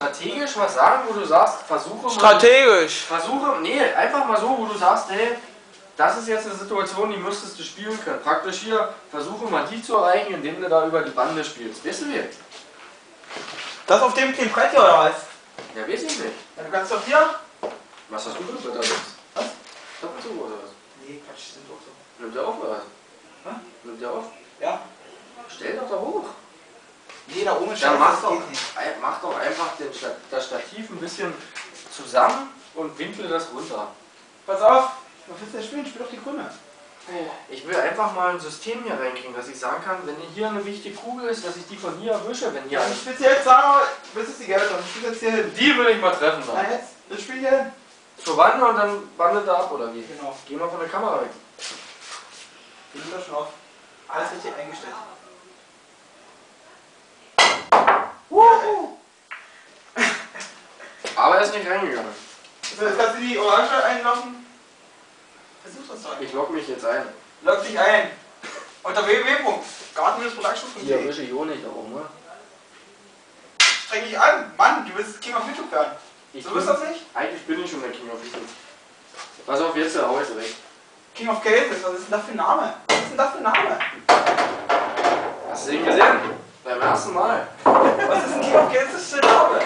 Strategisch was sagen, wo du sagst, nee, einfach mal so, wo du sagst, hey, das ist jetzt eine Situation, die müsstest du spielen können. Praktisch hier, versuche mal die zu erreichen, indem du da über die Bande spielst. Weißt du wie? Das auf dem kleinen Brett hier oder was? Ja, weiß ich nicht. Ja, du kannst doch hier. Was hast du für ein Wetter jetzt? Was? Doppelt so oder was? Nee, Quatsch, sind doch so. Nimmt der auf oder was? Hä? Nimmt der auf? Ja. Stell doch da hoch. Nee, da oben ist Dann Scheiße, das geht nicht. mach doch einfach das Stativ ein bisschen zusammen und winkle das runter. Pass auf, was willst du denn spielen? Spiel doch die Grüne. Ich will einfach mal ein System hier reinkriegen, dass ich sagen kann, wenn hier eine wichtige Kugel ist, dass ich die von hier erwische, wenn hier Ja, ich will jetzt sagen, das ist die gelbe, ich spiel jetzt hier hin. die will ich mal treffen dann. Na jetzt, das Spiel hier hin. Zur Wand und dann wandelt er ab oder wie? Genau. Geh mal von der Kamera weg. Wir sind da schon auf. Alles richtig eingestellt. Aber er ist nicht reingegangen. So, jetzt kannst du die Orange einloggen. Versuch das doch. Ich logge mich jetzt ein. Log dich ein. Unter www.garten-production.de. Hier erwische ich auch nicht darum, oder? Streng dich an. Mann, du willst King of YouTube werden. So ist das nicht? Eigentlich bin ich schon der King of YouTube. Pass auf, jetzt hau ich weg. King of Cases, was ist denn das für ein Name? Was ist denn das für ein Name? Hast du den gesehen? Beim ersten Mal. Was ist ein King of Cases für ein Name?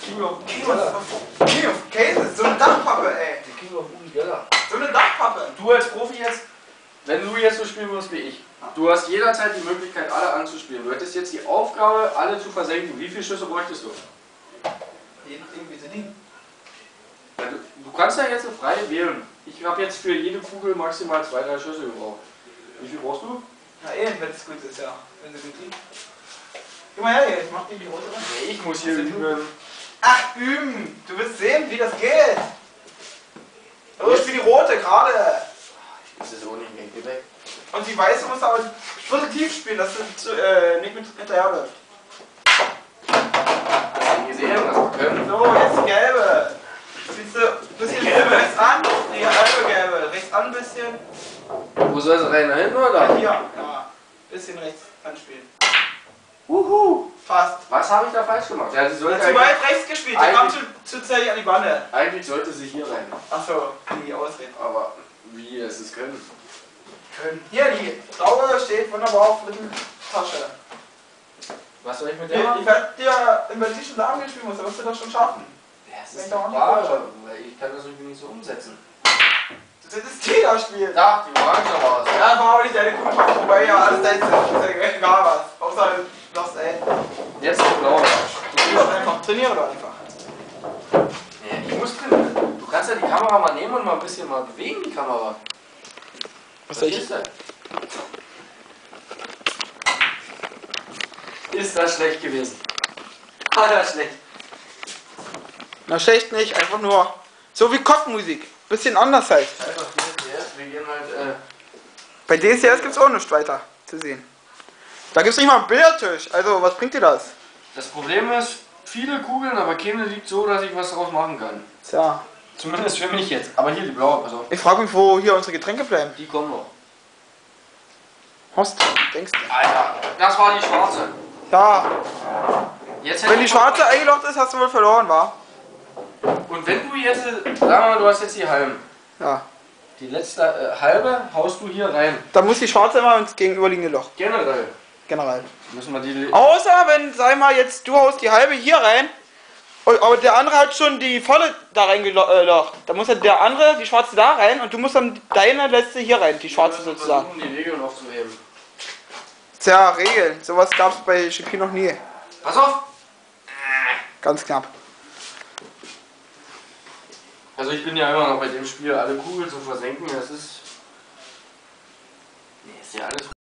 King of King of Cases, so eine Dachpappe, ey. Der King of Uli Geller. So eine Dachpappe. Du als Profi jetzt, wenn du jetzt so spielen musst wie ich, du hast jederzeit die Möglichkeit, alle anzuspielen. Du hättest jetzt die Aufgabe, alle zu versenken. Wie viele Schüsse bräuchtest du? Je nachdem, wie sie liegen. Ja, du kannst ja jetzt frei wählen. Ich habe jetzt für jede Kugel maximal 2-3 Schüsse gebraucht. Wie viel brauchst du? Na wenn es gut ist, ja. Wenn sie gut liegen. Geh mal her hier, ich mach dir die rote rein. Nee, ich muss hier üben. Ach, üben! Du willst sehen, wie das geht! Oh, ich spiel die rote gerade! Das ist auch nicht mehr, geh weg. Und die weiße muss aber positiv spielen, dass du nicht mit hinterher läuft. Hast du gesehen, was wir können? So, jetzt die gelbe! Spielst du ein bisschen rechts an, die halbe gelbe. Rechts an ein bisschen. Wo soll sie rein? Da hinten oder? Hier, ja. Bisschen rechts anspielen. Wuhu! Fast. Was habe ich da falsch gemacht? Ja, sie sollte Zu weit rechts gespielt, die kam zu zählig an die Bande. eigentlich sollte sie hier rein. Achso, die Ausreden. Aber wie es ist können. Hier, die blaue steht wunderbar auf der Tasche. Was soll ich mit Ich der machen? werde dir über die schon Damen gespielt muss, da wirst du das schon schaffen. Ja, es Wenn ist ich da auch doch nicht wahr, falsch habe. weil ich kann das irgendwie nicht so umsetzen. Das ist jeder Spiel. Da, die Orange war es. Ja, war aber nicht deine Kunde, wobei ja alles deins ist. Ist ja egal was. Außer du sagst, ey. Jetzt die blaue. Trainiere doch einfach. Ja, ich muss trainieren. Du kannst ja die Kamera mal nehmen und mal ein bisschen mal bewegen, die Kamera. Was soll ich? ist das? Ist das schlecht gewesen? Das schlecht. Na schlecht nicht, einfach nur so wie Kopfmusik. Bisschen anders halt. Einfach DSDS, wir gehen halt, Bei DSDS gibt es auch nichts weiter zu sehen. Da gibt es nicht mal einen Billardtisch. Also was bringt dir das? Das Problem ist, viele Kugeln, aber keine liegt so, dass ich was daraus machen kann. Tja. Zumindest für mich jetzt. Aber hier die blaue, pass auf. Ich frage mich, wo hier unsere Getränke bleiben. Die kommen noch. Horst, denkst du? Alter, das war die schwarze. Ja. Jetzt Wenn die schwarze eingeloggt ist, hast du wohl verloren, wa? Und wenn du jetzt, sagen wir mal, du hast jetzt die halben. Ja. Die letzte halbe haust du hier rein. Dann muss die schwarze immer ins gegenüberliegende Loch. Generell. Generell. Müssen wir die. Außer wenn, sag mal, jetzt du haust die halbe hier rein, aber der andere hat schon die volle da reingelocht. Da muss ja der andere, die schwarze da rein und du musst dann deine letzte hier rein, die schwarze sozusagen. Um die Regeln aufzuheben. Tja, Regeln. Sowas gab es bei GP noch nie. Pass auf! Ganz knapp. Also ich bin ja immer noch bei dem Spiel, alle Kugeln zu versenken. Das ist